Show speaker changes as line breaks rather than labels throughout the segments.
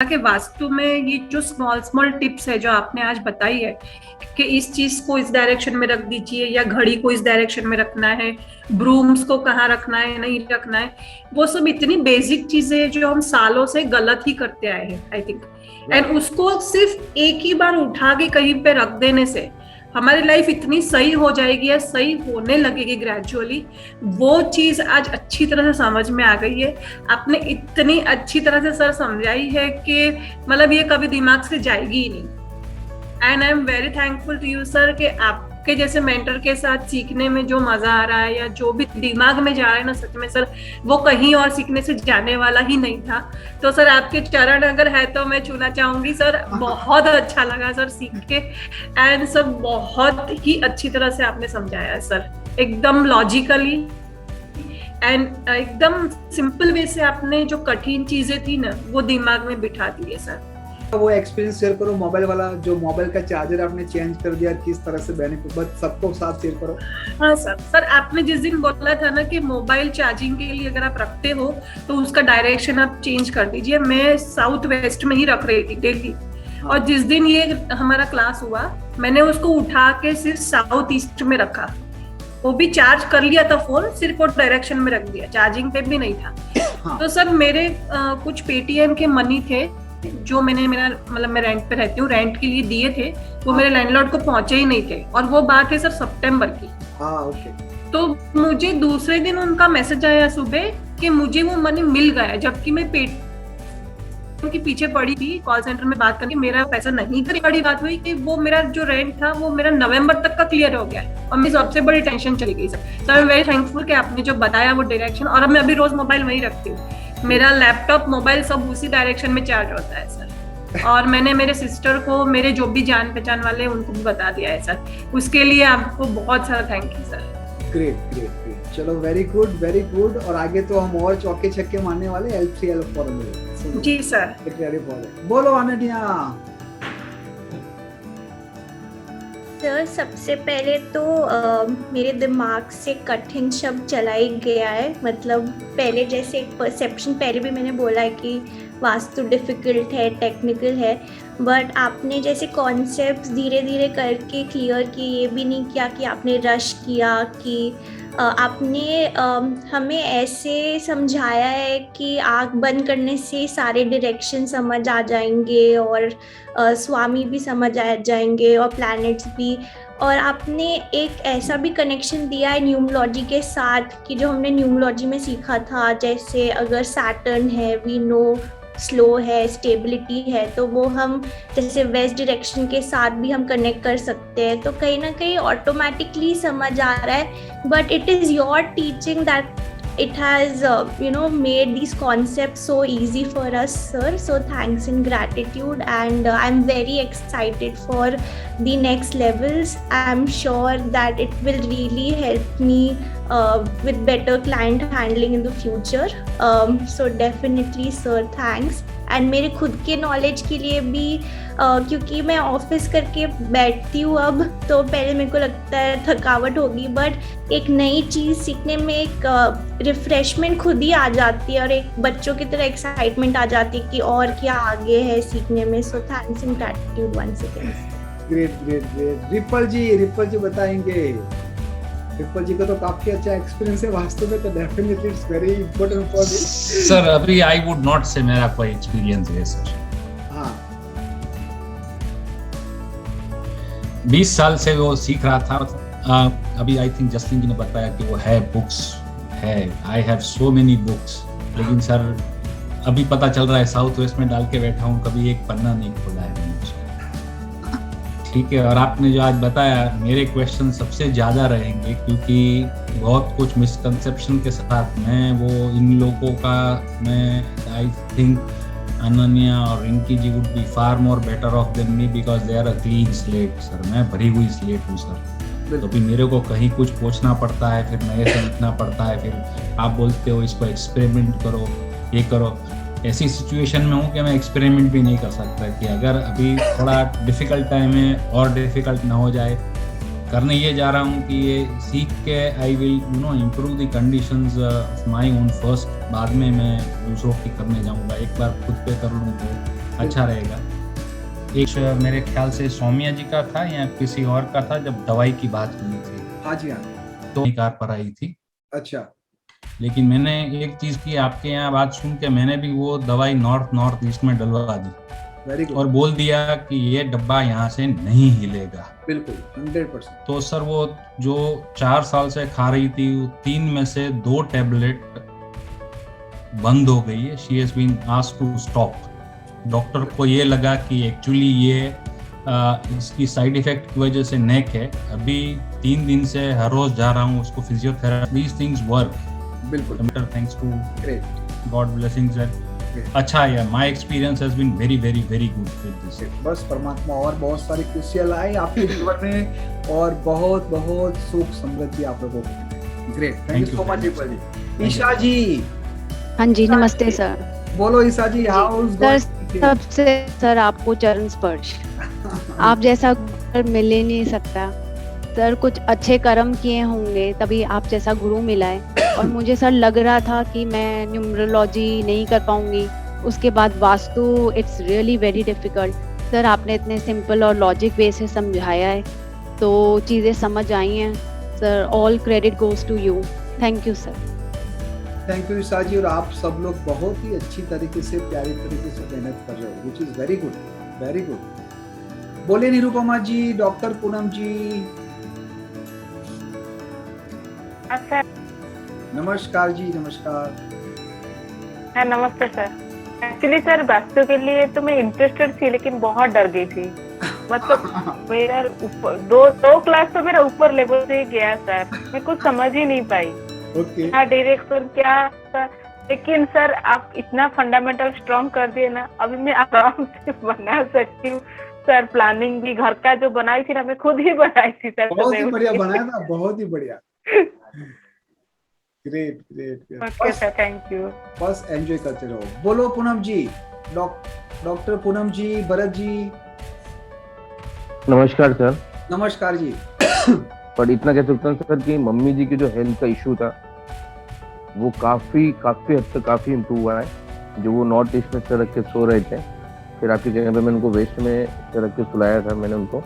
कि वास्तु में ये जो स्मॉल स्मॉल टिप्स है जो आपने आज बताई है कि इस चीज को इस डायरेक्शन में रख दीजिए या घड़ी को इस डायरेक्शन में रखना है, ब्रूम्स को कहाँ रखना है नहीं रखना है, वो सब इतनी बेसिक चीजें हैं जो हम सालों से गलत ही करते आए हैं आई थिंक। एंड उसको सिर्फ एक ही बार उठा के कहीं पे रख देने से हमारी लाइफ इतनी सही हो जाएगी या सही होने लगेगी ग्रेजुअली। वो चीज आज अच्छी तरह से समझ में आ गई है। आपने इतनी अच्छी तरह से सर समझाई है कि मतलब ये कभी दिमाग से जाएगी ही नहीं। And I am very thankful to you sir कि आपके जैसे मेंटर के साथ सीखने में जो मजा आ रहा है या जो भी दिमाग में जा रहा है ना, सच में सर वो कहीं और सीखने से जाने वाला ही नहीं था। तो सर आपके चरण अगर है तो मैं छूना चाहूंगी सर। बहुत अच्छा लगा सर सीख के। एंड सर बहुत ही अच्छी तरह से आपने समझाया है सर, एकदम लॉजिकली एंड एकदम सिंपल वे से आपने जो कठिन चीजें थी ना वो दिमाग में बिठा दी है सर।
वो एक्सपीरियंस शेयर करो, मोबाइल वाला जो मोबाइल का चार्जर आपने चेंज कर दिया, किस तरह से बेनिफिट, बस सबको साथ शेयर करो।
हाँ सर आपने जिस दिन बोला था ना कि मोबाइल चार्जिंग के लिए अगर आप रखते हो तो उसका डायरेक्शन आप चेंज कर दीजिए। मैं साउथ वेस्ट में ही रख रही थी दिल्ली। हाँ। और जिस दिन ये हमारा क्लास हुआ मैंने उसको उठा के सिर्फ साउथ ईस्ट में रखा, वो भी चार्ज कर लिया था फोन, सिर्फ वो डायरेक्शन में रख दिया, चार्जिंग पे भी नहीं था। हाँ। तो सर मेरे कुछ पेटीएम के मनी थे जो मैंने मैं रेंट पे रहती हूँ, रेंट के लिए दिए थे, वो मेरे लैंडलॉर्ड को पहुंचे ही नहीं थे। और वो बात है सर सितंबर की।
ओके।
तो मुझे दूसरे दिन उनका मैसेज आया सुबह कि मुझे वो मनी मिल गया, जबकि मैं पेटीएम के पीछे पड़ी थी कॉल सेंटर में बात करके मेरा पैसा नहीं था। बड़ी बात हुई कि वो मेरा जो रेंट था वो मेरा नवंबर तक का क्लियर हो गया और मेरी सबसे बड़ी टेंशन चली गई sir. I am very thankful कि आपने जो बताया वो डायरेक्शन, और अब मैं अभी रोज मोबाइल वही रखती हूँ। मेरा लैपटॉप मोबाइल सब उसी डायरेक्शन में चार्ज होता है सर। और मैंने मेरे सिस्टर को, मेरे जो भी जान पहचान वाले हैं उनको भी बता दिया है सर। उसके लिए आपको बहुत सारा thank you sir.
Great great great, चलो वेरी गुड वेरी गुड। और आगे तो हम और चौके छक्के मारने वाले L3 L4 में। जी सर, बोलो अनन्या।
सर सबसे पहले तो मेरे दिमाग से कठिन शब्द चला ही गया है। मतलब पहले जैसे एक परसेप्शन, पहले भी मैंने बोला है कि वास्तु डिफ़िकल्ट है, टेक्निकल है, बट आपने जैसे कॉन्सेप्ट्स धीरे धीरे करके क्लियर किए। ये भी नहीं किया कि आपने रश किया, कि आपने हमें ऐसे समझाया है कि आँख बंद करने से सारे डायरेक्शन समझ आ जाएंगे और स्वामी भी समझ आ जाएंगे और प्लैनेट्स भी। और आपने एक ऐसा भी कनेक्शन दिया है न्यूमरोलॉजी के साथ कि जो हमने न्यूमरोलॉजी में सीखा था, जैसे अगर सैटर्न है वी नो स्लो है, स्टेबिलिटी है, तो वो हम जैसे वेस्ट डायरेक्शन के साथ भी हम कनेक्ट कर सकते हैं। तो कहीं ना कहीं ऑटोमेटिकली समझ आ रहा है, but it is your teaching that it has made these concepts so easy for us, sir. So thanks and gratitude, and I'm very excited for the next levels. I'm sure that it will really help me with better client handling in the future. So definitely sir, thanks. And मेरे खुद के knowledge के लिए भी क्योंकि मैं office करके बैठती हूँ अब, तो पहले मेरे को लगता है थकावट होगी, बट एक नई चीज़ सीखने में एक रिफ्रेशमेंट खुद ही आ जाती है और एक बच्चों की तरह एक्साइटमेंट आ जाती है कि और क्या आगे है सीखने में। So thanks and gratitude once again.
Great great great. Ripal ji बताएंगे। रिपल जी का तो काफी अच्छा एक्सपीरियंस है वास्तव में, तो definitely it's very important for this.
Sir अभी आई वुड नॉट से मेरा कोई एक्सपीरियंस है सर।
हाँ,
20 साल से वो सीख रहा था। अभी आई थिंक जसलीन जी ने बताया कि वो है बुक्स है, I have so many books, लेकिन सर अभी पता चल रहा है साउथ वेस्ट में डाल के बैठा हूँ, कभी एक पन्ना नहीं खोला है मैंने उसका। ठीक है, और आपने जो आज बताया, मेरे क्वेश्चन सबसे ज़्यादा रहेंगे क्योंकि बहुत कुछ मिसकंसेप्शन के साथ मैं वो इन लोगों का, मैं आई थिंक अनन्या और Rinki ji would be far more better off than me because they are a clean slate sir. मैं भरी हुई स्लेट हूँ सर, तो फिर मेरे को कहीं कुछ पूछना पड़ता है, फिर नए से लिखना पड़ता है, फिर आप बोलते हो इसको एक्सपेरिमेंट करो, ये करो। ऐसी सिचुएशन में हूँ कि मैं एक्सपेरिमेंट भी नहीं कर सकता कि अगर अभी थोड़ा डिफ़िकल्ट टाइम है और डिफ़िकल्ट ना हो जाए। करने ये जा रहा हूँ कि ये सीख के I will improve the conditions of my own first, बाद में मैं दूसरों की करने जाऊँगा। एक बार खुद पे कर लूँ तो अच्छा रहेगा। एक मेरे ख्याल से सौम्या जी का था या किसी और का था, जब दवाई की बात हुई थी
हाँ जी हाँ।
तो कार पर आई थी।
अच्छा
लेकिन मैंने एक चीज की, आपके यहाँ बात सुन के मैंने भी वो दवाई नॉर्थ ईस्ट में डलवा दी
वेरी गुड।
और बोल दिया कि ये डब्बा यहाँ से नहीं हिलेगा।
बिल्कुल 100%।
तो सर वो जो 4 साल से खा रही थी, 3 में से 2 टैबलेट बंद हो गई है। She has been asked to stop. Doctor को ये लगा कि एक्चुअली ये इसकी साइड इफेक्ट की वजह से नेक है। अभी 3 दिन से हर रोज जा रहा हूँ उसको फिजियोथेरेपी। These things work.
बिल्कुल
thanks to
great.
God blessings sir. अच्छा है, my experience has been very very very good with this.
बस परमात्मा और बहुत सारी खुशियां लाए आपके जीवन में और बहुत बहुत सुख समृद्धि आप लोगों को। Great, thank you so much Ripal ji. Isha ji.
हाँ जी, नमस्ते सर।
बोलो Isha ji, how is
sir सबसे सर आपको चरण स्पर्श। आप जैसा गुरु मिल ही नहीं सकता सर। कुछ अच्छे कर्म किए होंगे तभी आप जैसा गुरु मिला है। और मुझे सर लग रहा था कि मैं न्यूमरोलॉजी नहीं कर पाऊंगी, उसके बाद vastu, it's really very difficult. Sir आपने इतने सिंपल और लॉजिक वे से समझाया है तो चीज़ें समझ आई हैं sir. All credit goes to you. Thank you sir.
Thank you Isha ji. और आप सब लोग बहुत ही अच्छी तरीके से, प्यारी तरीके से मेहनत कर रहे हो, which is very good, very good. बोले निरुपमा जी, डॉक्टर पूनम जी।
सर
नमस्कार जी, नमस्कार।
हाँ नमस्ते सर। एक्चुअली सर वास्तु के लिए तो मैं इंटरेस्टेड थी लेकिन बहुत डर गई थी। मतलब मेरा ऊपर दो क्लास तो मेरा ऊपर लेवल से गया सर। मैं कुछ समझ ही नहीं पाई
ओके।
क्या डायरेक्शन क्या सर। लेकिन सर आप इतना फंडामेंटल स्ट्रॉन्ग कर दिए ना, अभी मैं आराम से बना सकती हूँ सर। प्लानिंग भी घर का जो बनाई थी ना, मैं खुद ही बनाई थी सर।
बहुत ही बढ़िया बनाया था, बहुत ही बढ़िया। Great great.
Okay sir, thank you.
बस एंजॉय करते रहो। बोलो पूनम जी, डॉक्टर पूनम जी, भरत जी।
नमस्कार सर।
नमस्कार जी।
पर इतना कह सकता हूँ सर कि मम्मी जी की जो हेल्थ का इशू था वो काफी हद तक काफी इम्प्रूव हुआ है। जो वो नॉर्थ ईस्ट में सर रख के सो रहे थे, फिर आपकी जगह पे मैंने उनको वेस्ट में सर रख के सुलाया था मैंने उनको।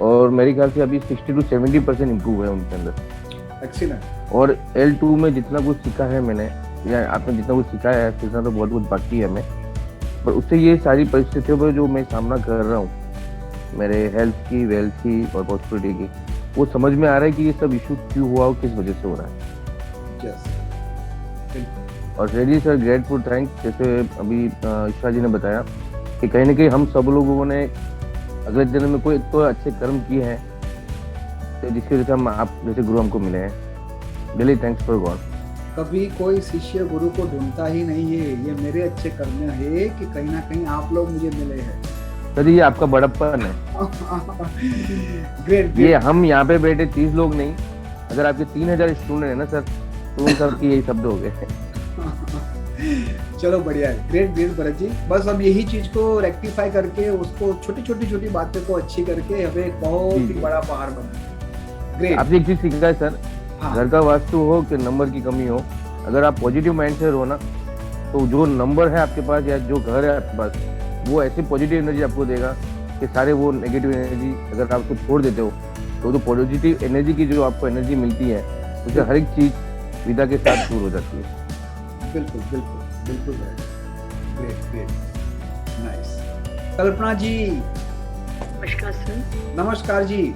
और मेरे ख्याल से अभी 60 to 70% इम्प्रूव है उनके अंदर।
एक्सीलेंट।
और L2 में जितना कुछ सीखा है मैंने, या आपने जितना कुछ सिखाया है, सीखना तो बहुत कुछ बाकी है हमें। पर उससे ये सारी परिस्थितियों पर जो मैं सामना कर रहा हूँ, मेरे हेल्थ की, वेल्थ की और प्रॉस्पेरिटी की, वो समझ में आ रहा है कि ये सब इशू क्यों हुआ और किस वजह से हो रहा है। और रियली सर ग्रेटफुल थैंक्स। जैसे अभी ईशा जी ने बताया कि कहीं ना कहीं हम सब लोगों ने अगले जन्म में कोई तो अच्छे कर्म किए हैं तो जिसकी वजह से हम आप जैसे गुरु हमको मिले हैं। Really thanks for God.
कभी कोई शिष्य गुरु को ढूंढता ही नहीं है। ये मेरे अच्छे कर्म है कि कहीं ना कहीं आप लोग मुझे मिले हैं।
सर ये आपका बड़प्पन है।
ग्रेट।
ये हम यहाँ पे बैठे 30 लोग नहीं, अगर आपके 3000 स्टूडेंट है ना सर, तो उन सब की यही शब्द हो गए।
चलो बढ़िया है। Great great Bharat ji. बस अब यही चीज को रेक्टिफाई करके, उसको छोटी बातें को अच्छी करके हमें एक बहुत ही बड़ा पहाड़ बना। ग्रेट।
आपने एक चीज सीखा है सर,
हाँ।
घर का वास्तु हो कि नंबर की कमी हो, अगर आप पॉजिटिव माइंड से रहो ना, तो जो नंबर है आपके पास या जो घर है आपके पास, वो ऐसी पॉजिटिव एनर्जी आपको देगा कि सारे वो नेगेटिव एनर्जी अगर आप उसको छोड़ देते हो तो जो पॉजिटिव एनर्जी की जो आपको एनर्जी मिलती है, उससे हर एक चीज विदा के साथ दूर हो जाती है।
बिल्कुल बिल्कुल बिल्कुल। Great great, nice. Kalpana ji.
नमस्कार सर।
नमस्कार जी।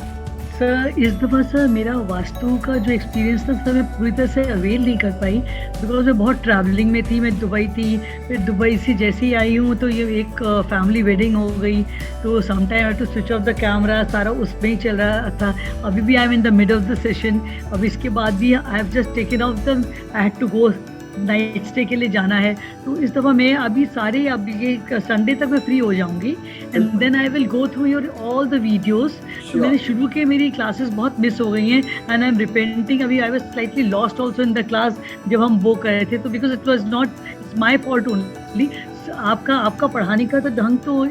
सर इस दफ़ा सर मेरा वास्तु का जो एक्सपीरियंस था सर, मैं पूरी तरह से अवेल नहीं कर पाई बिकॉज मैं बहुत ट्रैवलिंग में थी। मैं दुबई थी, फिर दुबई से जैसे ही आई हूँ तो ये एक फैमिली वेडिंग हो गई, तो sometime I to switch off the camera, सारा उसमें ही चल रहा था। अभी भी I am in the mid of the session. अब इसके बाद भी I have just taken off the, I had to go night stay के लिए जाना है। तो इस दफ़ा मैं अभी सारे, अब ये संडे तक मैं फ्री हो जाऊंगी and then I will go through your all the videos. मैंने शुरू के मेरी क्लासेस बहुत मिस हो गई हैं एंड आई एम रिपेंटिंग। अभी I was slightly lost also in the class जब हम वो कर रहे थे, तो because it was not, it's my fault only. आपका पढ़ाने का तो ढंग तो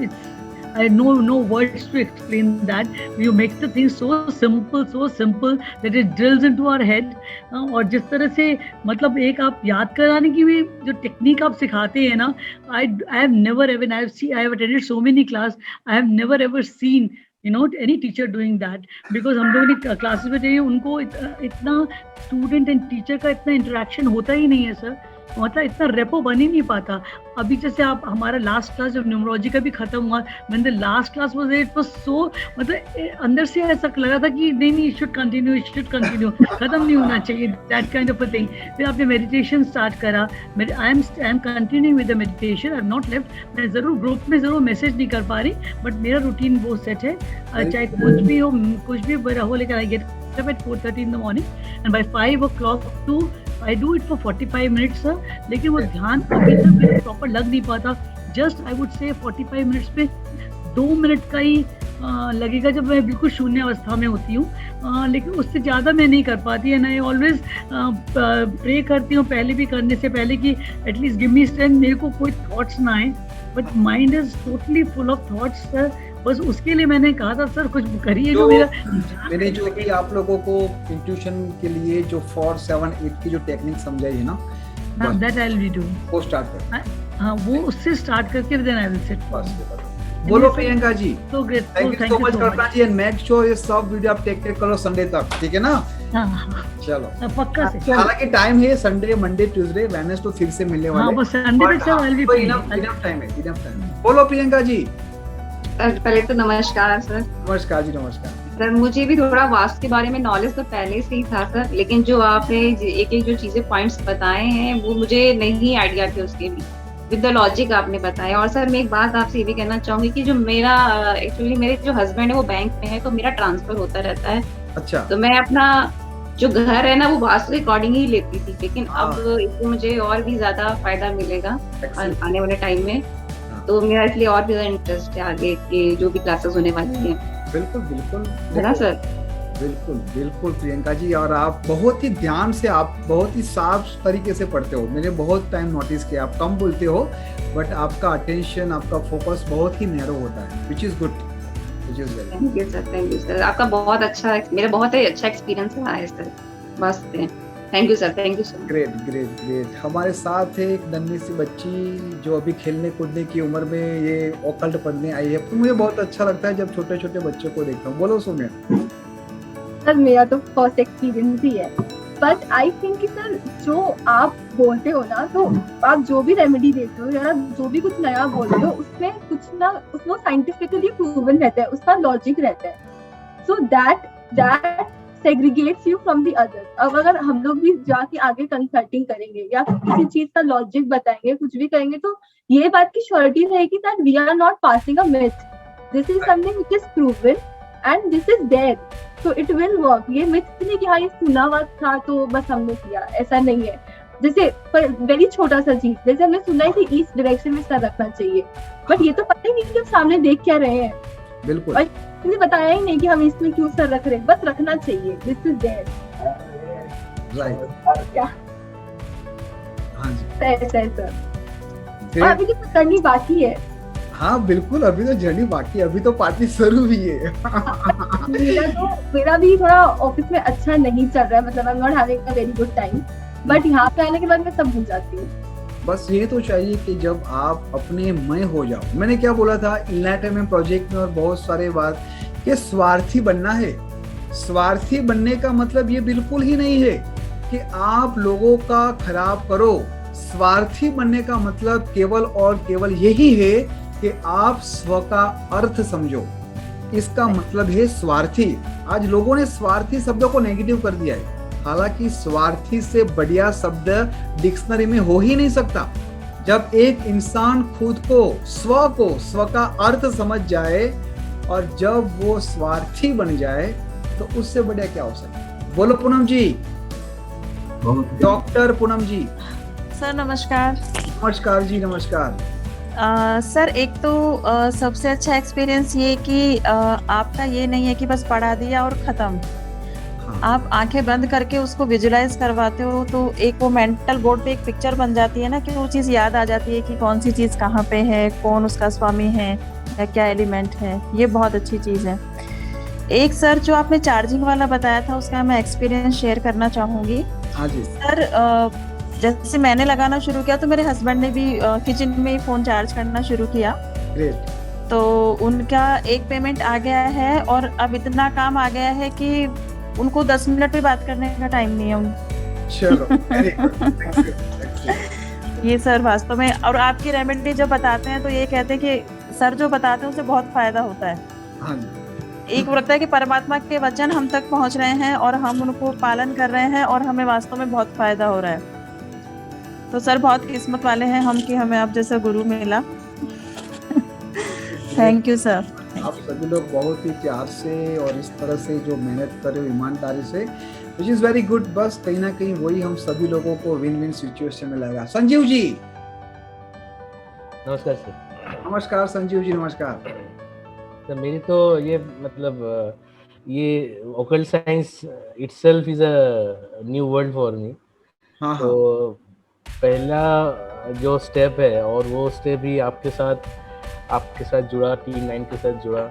I know no words to explain that. You make the thing so simple that it drills into our head. और जिस तरह से मतलब एक आप याद कराने की भी जो टेक्निक आप सिखाते हैं ना, I have never ever, I have attended so many class, I have never ever seen any teacher doing that, because हम लोग ने क्लासेस में चाहिए उनको इतना स्टूडेंट एंड टीचर का इतना इंटरेक्शन होता ही नहीं है सर, मतलब इतना रेपो बन ही नहीं पाता। अभी जैसे आप हमारा लास्ट क्लास जब न्यूमरोलॉजी का भी खत्म हुआ, मैंने last class was it was so, मतलब अंदर से ऐसा लगा था कि नहीं शुड कंटिन्यू खत्म नहीं होना चाहिए, that kind of a thing. फिर आपने मेडिटेशन स्टार्ट करा, I am continuing with the meditation, I have not left. मैं जरूर ग्रुप में जरूर मैसेज नहीं कर पा रही, बट मेरा रूटीन वो सेट है, चाहे कुछ भी हो, लेकिन I get up at 4:30 in the morning and by 5 o'clock to I do it for 45 minutes sir, लेकिन वो ध्यान अभी तक मेरे प्रॉपर लग नहीं पाता। Just I would say 45 minutes पे 2 मिनट का ही लगेगा जब मैं बिल्कुल शून्य अवस्था में होती हूँ, लेकिन उससे ज़्यादा मैं नहीं कर पाती। एंड आई ऑलवेज प्रे करती हूँ पहले भी करने से पहले कि एटलीस्ट गिव मी स्ट्रेंथ, मेरे को कोई थॉट्स ना आए, but mind is totally full of thoughts sir. बस उसके लिए मैंने कहा था सर कुछ करिए जो मेरा
मैंने जो कि आप लोगों को इंट्यूशन के लिए जो 4, 7, 8 की जो टेक्निक समझाई है ना,
दैट आई विल डू,
वो स्टार्ट कर।
हाँ वो उससे स्टार्ट करके देन आई विल सेट।
बोलो Priyanka ji,
so great,
thank you so much Kalpana ji, and make sure ये सब वीडियो आप टेक करो संडे तक, ठीक है ना?
हाँ
चलो
पक्का से।
हालांकि टाइम है संडे, मंडे, ट्यूसडे, वेडनेसडे तो फिर से मिलने वाले।
हाँ बस संडे पे sir I will be
enough time है। बोलो प्रियंका जी।
पहले तो नमस्कार सर।
नमस्कार जी, नमस्कार
सर। मुझे भी थोड़ा वास्तु के बारे में नॉलेज तो पहले से ही था सर, लेकिन जो आपने एक जो चीजें पॉइंट्स बताए हैं वो मुझे नहीं आइडिया थे उसके भी, विद द लॉजिक आपने बताया। और सर मैं एक बात आपसे ये भी कहना चाहूंगी कि जो मेरा एक्चुअली मेरे जो हस्बैंड है वो बैंक में है, तो मेरा ट्रांसफर होता रहता है।
अच्छा।
तो मैं अपना जो घर है ना वो वास्तु के अकॉर्डिंग ही लेती थी, लेकिन अब इससे मुझे और भी ज्यादा फायदा मिलेगा आने वाले टाइम में, तो मेरा इसलिए और भी ज्यादा इंटरेस्ट है आगे के जो भी क्लासेस होने वाली हैं।
बिल्कुल बिल्कुल
है ना सर?
बिल्कुल बिल्कुल प्रियंका जी, और आप बहुत ही ध्यान से, आप बहुत ही साफ तरीके से पढ़ते हो। मैंने बहुत टाइम नोटिस किया, आप कम बोलते हो बट आपका अटेंशन, आपका फोकस बहुत ही नैरो होता है, which is good, which is very.
Thank you sir, आपका बहुत अच्छा, मेरा बहुत ही अच्छा एक्सपीरियंस रहा है सर, बस thank you sir, thank you sir.
Great great great. हमारे साथ है एक नन्ही सी बच्ची जो अभी खेलने कूदने की उम्र में ये ओकल्ट पढ़ने आई है, तो मुझे बहुत अच्छा लगता है जब छोटे छोटे बच्चों को देखता हूँ। बोलो सोनिया।
सर मेरा तो फर्स्ट एक्सपीरियंस ही है, बट आई थिंक कि सर जो आप बोलते हो ना, तो आप जो भी रेमेडी देते हो या जो भी कुछ नया बोलते हो उसमें कुछ ना उसमें साइंटिफिकली प्रूवन रहता है, उसका लॉजिक रहता है, so that segregates you from the other. अब अगर हम लोग भी जाके आगे कंसल्टिंग करेंगे या किसी चीज का लॉजिक बताएंगे, कुछ भी करेंगे, तो ये बात की श्योरिटी रहेगी that we are not passing a myth, this is something which is proven and this is there, so it will work. ये मिथ नहीं कि हाँ ये सुना हुआ था तो बस हमने किया, ऐसा नहीं है। जैसे वेरी छोटा सा चीज, जैसे हमने सुना है कि ईस्ट डायरेक्शन में सर रखना चाहिए, बट ये तो पता ही नहीं कि हम सामने देख क्या रहे हैं।
बिल्कुल।
और किसी ने बताया ही नहीं कि हम इसमें क्यों सर रख रहे हैं, बस रखना चाहिए, दिस इज देयर।
राइट।
क्या?
हाँ जी।
सर अभी तो करनी बाकी है।
हाँ बिल्कुल, अभी तो जर्नी बाकी है, अभी तो पार्टी शुरू हुई है।
मेरा भी थोड़ा ऑफिस में अच्छा नहीं चल रहा है, मतलब I am not having a very good time, but यहाँ पे आने के बाद मैं सब भूल जाती हूँ।
बस ये तो चाहिए कि जब आप अपने मय हो जाओ। मैंने क्या बोला था इनलाइटमेंट प्रोजेक्ट में और बहुत सारे बात कि स्वार्थी बनना है। स्वार्थी बनने का मतलब ये बिल्कुल ही नहीं है कि आप लोगों का खराब करो। स्वार्थी बनने का मतलब केवल और केवल यही है कि आप स्व का अर्थ समझो, इसका मतलब है स्वार्थी। आज लोगों ने स्वार्थी शब्दों को नेगेटिव कर दिया है, हालांकि स्वार्थी से बढ़िया शब्द डिक्शनरी में हो ही नहीं सकता। जब एक इंसान खुद को स्व का अर्थ समझ जाए और जब वो स्वार्थी बन जाए तो उससे बढ़िया क्या हो सकता है। बोलो पूनम जी, डॉक्टर पूनम जी।
सर नमस्कार।
नमस्कार जी, नमस्कार।
सर एक तो सबसे अच्छा एक्सपीरियंस ये कि आपका ये नहीं है कि बस पढ़ा दिया और खत्म। आप आंखें बंद करके उसको विजुलाइज करवाते हो, तो एक वो मेंटल बोर्ड पे एक पिक्चर बन जाती है ना, कि वो चीज याद आ जाती है कि कौन सी चीज कहाँ पे है, कौन उसका स्वामी है या क्या एलिमेंट है, ये बहुत अच्छी चीज़ है। एक सर जो आपने चार्जिंग वाला बताया था उसका मैं एक्सपीरियंस शेयर करना चाहूँगी।
हाँ जी
सर जैसे मैंने लगाना शुरू किया तो मेरे हस्बैंड ने भी किचन में ही फ़ोन चार्ज करना शुरू किया,
ग्रेट
तो उनका एक पेमेंट आ गया है और अब इतना काम आ गया है कि उनको 10 मिनट भी बात करने का टाइम नहीं है।
चलो very good. Thank you. Thank you.
ये सर वास्तव में, और आपकी रेमेडी जब बताते हैं तो ये कहते हैं कि सर जो बताते हैं उससे बहुत फायदा होता है।
हाँ जी
एक लगता है कि परमात्मा के वचन हम तक पहुंच रहे हैं और हम उनको पालन कर रहे हैं और हमें वास्तव में बहुत फायदा हो रहा है। तो सर बहुत किस्मत वाले हैं हम कि हमें आप जैसा गुरु मिला। Thank you sir.
आप सभी लोग बहुत ही प्यार से और इस तरह से जो मेहनत कर रहे हो ईमानदारी से, विच इज वेरी गुड। बस कहीं ना कहीं वही हम सभी लोगों को विन विन सिचुएशन में लगा। संजीव जी
नमस्कार सर।
नमस्कार संजीव जी नमस्कार।
तो मेरी तो ये मतलब ये occult science itself is a new world for me.
हाँ
तो पहला जो स्टेप है और वो स्टेप ही आपके साथ जुड़ा, टीम 9 के साथ जुड़ा।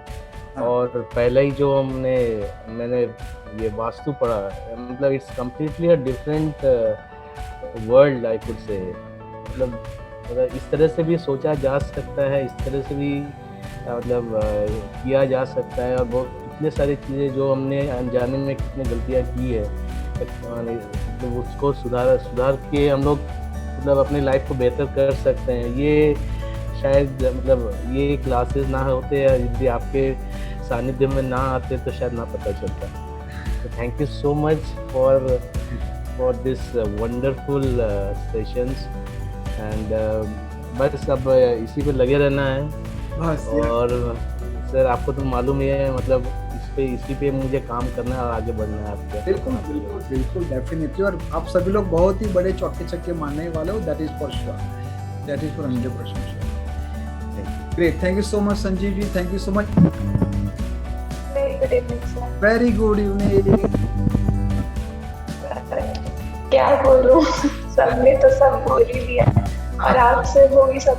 और पहला ही जो मैंने ये वास्तु पढ़ा, मतलब it's completely a different world I could say. मतलब इस तरह से भी सोचा जा सकता है, इस तरह से भी मतलब किया जा सकता है। और बहुत इतने सारी चीज़ें जो हमने अनजाने में कितनी गलतियाँ की है, तो उसको सुधार के हम लोग मतलब अपनी लाइफ को बेहतर कर सकते हैं। ये शायद मतलब ये क्लासेस ना होते या यदि आपके सानिध्य में ना आते तो शायद ना पता चलता। तो thank you so much for this wonderful sessions and बस अब इसी पे लगे रहना है। और सर आपको तो मालूम ही है, मतलब इसी पे मुझे काम करना है और आगे बढ़ना है आपको।
बिल्कुल बिल्कुल बिल्कुल डेफिनेटली। और आप सभी लोग बहुत ही बड़े चौके चक्के मारने वाले हो, that is for sure, that is for 100% sure. Great, thank you so much Sanjeev ji, thank you so much.
Good evening sir.
Very good evening.
क्या बोलूं, सबने तो सब बोल ही दिया और आपसे वो ही सब।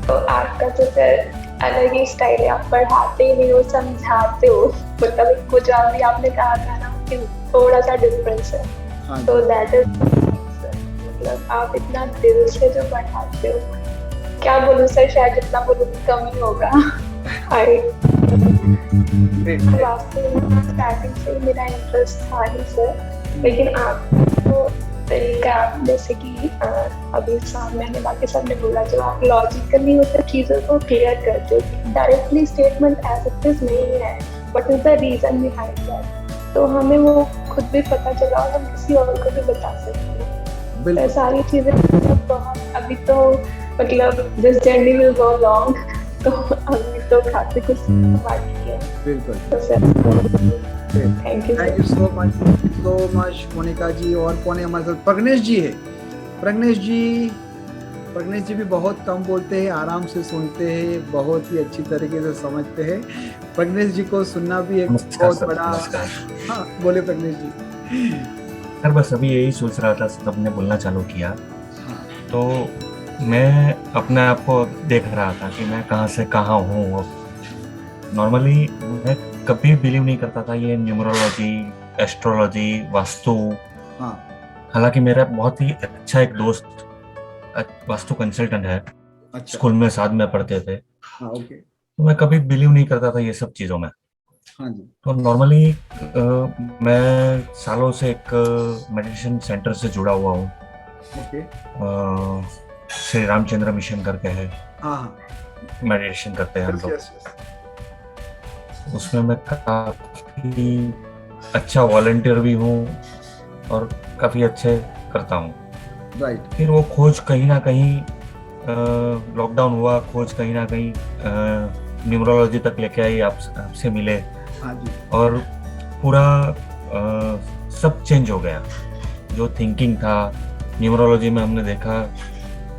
तो आपका तो सर अलग ही स्टाइल है, आप पढ़ाते ही नहीं हो, समझाते हो। मतलब कुछ भी आपने कहा था ना कि थोड़ा सा डिफरेंस है, तो दैट इज मतलब आप इतना दिल से जो पढ़ाते हो, क्या बोलूं सर, शायद जितना बोलूं कम ही होगा। स्टार्टिंग से मेरा इंटरेस्ट था ही सर, लेकिन आपको तरीका आप जैसे कि अभी मैंने बाकी सबने बोला, जो आप लॉजिकली होते चीज़ों को क्लियर करते हो, directly statement as it is नहीं है, but is the reason behind that, तो हमें वो खुद भी पता चला और हम किसी और को भी बता सकते हैं। तो सारी चीज़ें बहुत अभी तो मतलब this journey will go long, तो अभी तो खाते कुछ बाकी है।
बिल्कुल
thank you
so much Monika ji. और कौन है हमारे साथ? प्रज्ञेश जी है। प्रज्ञेश जी भी बहुत कम बोलते हैं, आराम से सुनते हैं, बहुत ही अच्छी तरीके से समझते हैं। प्रज्ञेश जी को सुनना भी एक बहुत बड़ा। हाँ बोले प्रज्ञेश जी।
सर बस अभी यही सोच रहा था, सबने बोलना चालू किया तो मैं अपने आप को देख रहा था कि मैं कहाँ से कहाँ हूँ। नॉर्मली मैं कभी बिलीव नहीं करता था ये न्यूमरोलॉजी, एस्ट्रोलॉजी, वास्तु। हालांकि मेरा बहुत ही अच्छा एक दोस्त वास्तु कंसल्टेंट है। स्कूल में साथ में पढ़ते थे। तो मैं कभी बिलीव नहीं करता था ये सब चीज़ों में। तो नॉर्मली मैं सालों से एक मेडिटेशन सेंटर से जुड़ा हुआ हूँ। श्री रामचंद्र मिशन करके है, मेडिटेशन करते हैं हम लोग। उसमें मैं काफ़ी अच्छा वॉलंटियर भी हूँ और काफ़ी अच्छे करता हूँ। फिर वो खोज कहीं ना कहीं लॉकडाउन हुआ, खोज कहीं ना कहीं न्यूमरोलॉजी तक लेके आई, आपसे मिले और पूरा सब चेंज हो गया। जो थिंकिंग था न्यूमरोलॉजी में हमने देखा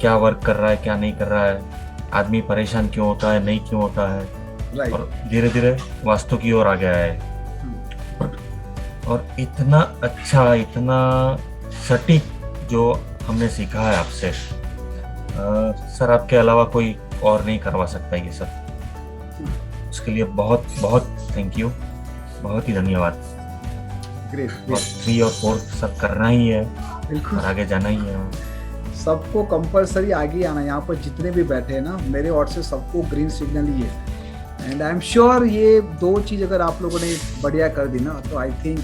क्या वर्क कर रहा है, क्या नहीं कर रहा है, आदमी परेशान क्यों होता है, नहीं क्यों होता है, और धीरे धीरे वास्तु की ओर आ गया है। और इतना अच्छा, इतना सटीक जो हमने सीखा है आपसे। सर आपके अलावा कोई और नहीं करवा सकता ये सब। उसके लिए बहुत बहुत थैंक यू, बहुत ही धन्यवाद।
ग्रेट।
और 3 और 4 सब करना ही है,
बिल्कुल
और आगे जाना ही है।
सबको कंपलसरी आगे आना। यहाँ पर जितने भी बैठे हैं ना, मेरे ओर से सबको ग्रीन सिग्नल ही है। एंड आई एम श्योर ये 2 चीज अगर आप लोगों ने बढ़िया कर दी ना, तो आई थिंक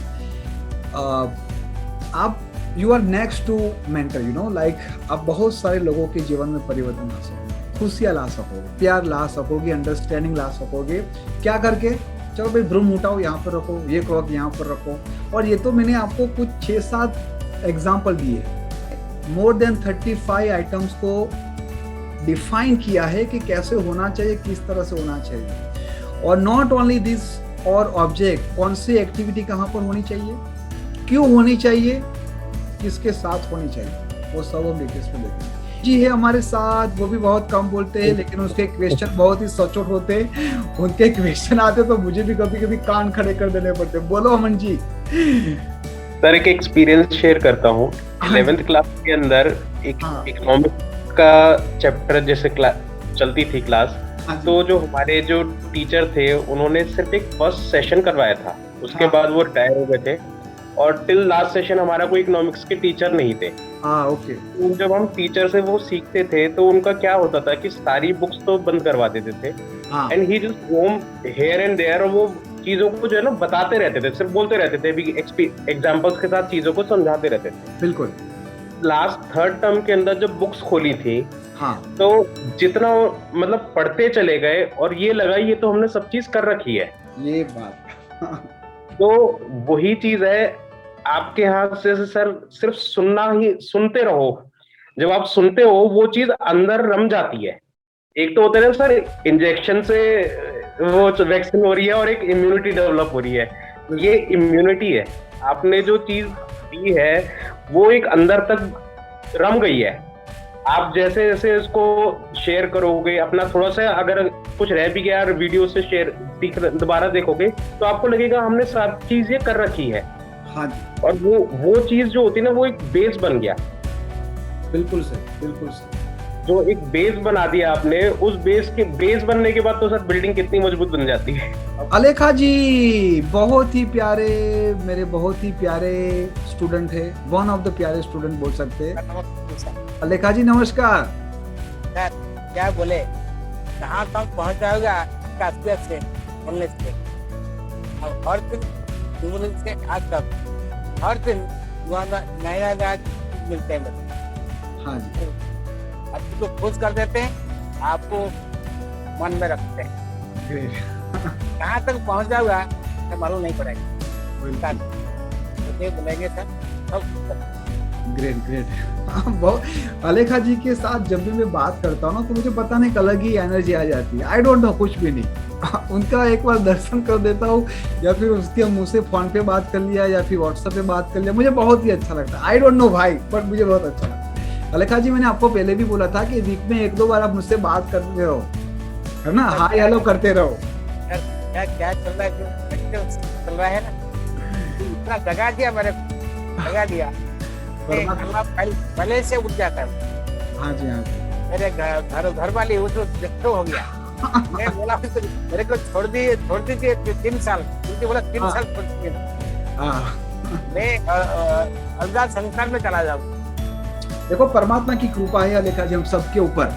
आप you are next to mentor, you know, like आप बहुत सारे लोगों के जीवन में परिवर्तन ला सकोगे, खुशियाँ ला सकोगे, प्यार ला सकोगे, अंडरस्टैंडिंग ला सकोगे। क्या करके? चलो भाई ब्रूम उठाओ, यहाँ पर रखो, ये क्लॉक यहाँ पर रखो। और ये तो मैंने आपको कुछ 6-7 एग्जाम्पल दिए, मोर देन 35 आइटम्स को डिफाइन किया है कि कैसे होना चाहिए, किस तरह से होना चाहिए। और नॉट ओनली दिस और ऑब्जेक्ट, कौन सी एक्टिविटी कहाँ पर होनी चाहिए, क्यों होनी चाहिए, किसके साथ होनी चाहिए, वो सब हम डिटेल्स में देखेंगे। जी है हमारे साथ, वो भी बहुत कम बोलते हैं, लेकिन उसके क्वेश्चन बहुत ही सचोट होते हैं। उनके क्वेश्चन आते तो मुझे भी कभी कभी कान खड़े कर देने पड़ते। बोलो अमन जी।
सर एक एक्सपीरियंस शेयर करता हूँ। 11th क्लास के अंदर एक इकोनॉमिक्स का चैप्टर जैसे चलती थी क्लास, तो जो हमारे जो टीचर थे उन्होंने सिर्फ एक फर्स्ट सेशन करवाया था, उसके बाद वो रिटायर हो गए थे, और टिल लास्ट सेशन हमारा कोई इकोनॉमिक्स के टीचर नहीं थे।
ओके।
तो जब हम टीचर से वो सीखते थे तो उनका क्या होता था कि सारी बुक्स तो बंद करवा देते थे, and he just roam here and there, और वो चीजों को जो है ना बताते रहते थे, सिर्फ बोलते रहते थे, एग्जांपल्स के साथ चीजों को समझाते रहते थे।
बिल्कुल।
लास्ट 3rd टर्म के अंदर जब बुक्स खोली थी, तो जितना मतलब पढ़ते चले गए और ये लगा ये तो हमने सब चीज कर रखी है।
ये बात
तो वही चीज है आपके हाथ से सर, सिर्फ सुनना ही, सुनते रहो। जब आप सुनते हो वो चीज अंदर रम जाती है। एक तो होता है ना सर, इंजेक्शन से वो वैक्सीन हो रही है और एक इम्यूनिटी डेवलप हो रही है, ये इम्यूनिटी है। आपने जो चीज दी है वो एक अंदर तक रम गई है। आप जैसे जैसे इसको शेयर करोगे, अपना थोड़ा सा अगर कुछ रह भी गया वीडियो से शेयर दोबारा देखोगे, तो आपको लगेगा हमने सब चीज ये कर रखी है।
हाँ।
और वो चीज जो होती है ना, वो एक बेस बन गया।
बिल्कुल सर, बिल्कुल सर।
जो एक बेस बना दिया आपने, उस बेस बनने के बाद तो सर बिल्डिंग कितनी मजबूत बन जाती है।
अलेखा जी बहुत ही प्यारे, मेरे बहुत ही प्यारे स्टूडेंट है, वन ऑफ द प्यारे स्टूडेंट बोल सकते हैं। अलेखा जी नमस्कार।
सर क्या बोले, कहाँ तक पहुँच जाएगा से बोलने से, हर दिन से आज तक हर दिन नया नया मिलते हैं।
हाँ जी।
आपको खुश कर देते हैं, आपको मन में रखते हैं। कहाँ तक पहुँच जाऊंगा तो मालूम नहीं पड़ेगा, मुझे बोलेंगे सर सब।
Great great. बहुत अलेखा जी के साथ जब भी मैं बात करता हूँ ना, तो मुझे पता नहीं अलग ही एनर्जी आ जाती है। आई डोंट नो, कुछ भी नहीं। उनका एक बार दर्शन कर देता हूँ, या फिर उसके मुंह से फोन पे बात कर लिया, या फिर व्हाट्सएप पे बात कर लिया, मुझे बहुत ही अच्छा लगता है। आई डोंट नो भाई, बट मुझे बहुत अच्छा लगता है। अलेखा जी मैंने आपको पहले भी बोला था कि वीक में 1-2 बार आप मुझसे बात करते रहो, है ना, हाय हेलो करते रहो।
क्या चल रहा है, जो चल रहा है ना, इतना जगा दिया, मैंने जगा दिया, पहले से उठ जाता है।
हाँ जी, हाँ जी।
मेरे घर वाली वो तो हो गया। मैं बोला मेरे को छोड़ दीजिए 3 साल, क्योंकि बोला 3 साल छोड़ दीजिए, मैं अल्लाह संसार में चला जाऊँ।
देखो परमात्मा की कृपा है अलेखा जी हम सबके ऊपर।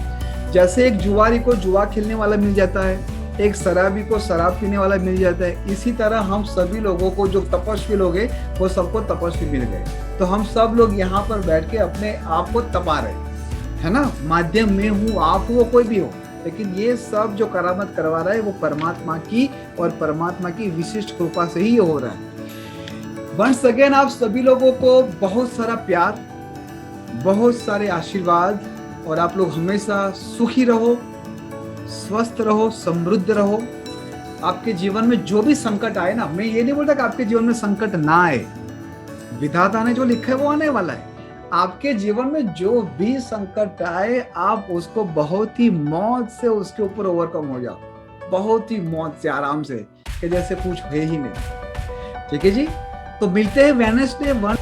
जैसे एक जुआरी को जुआ खेलने वाला मिल जाता है, एक शराबी को शराब पीने वाला मिल जाता है, इसी तरह हम सभी लोगों को जो तपस्वी लोग हैं वो सबको तपस्वी मिल गए। तो हम सब लोग यहाँ पर बैठ के अपने आप को तपा रहे, है ना। माध्यम में हूँ, आप हो, कोई भी हो, लेकिन ये सब जो करामत करवा रहा है वो परमात्मा की और परमात्मा की विशिष्ट कृपा से ही हो रहा है। वंस अगेन आप सभी लोगों को बहुत सारा प्यार, बहुत सारे आशीर्वाद, और आप लोग हमेशा सुखी रहो, स्वस्थ रहो, समृद्ध रहो। आपके जीवन में जो भी संकट आए ना, मैं ये नहीं बोलता कि आपके जीवन में संकट ना आए, विधाता ने जो लिखा है वो आने वाला है। आपके जीवन में जो भी संकट आए, आप उसको बहुत ही मौत से उसके ऊपर ओवरकम हो जाओ, बहुत ही मौत से, आराम से, कि जैसे कुछ है ही नहीं। ठीक है जी। तो मिलते हैं वेडनेसडे 1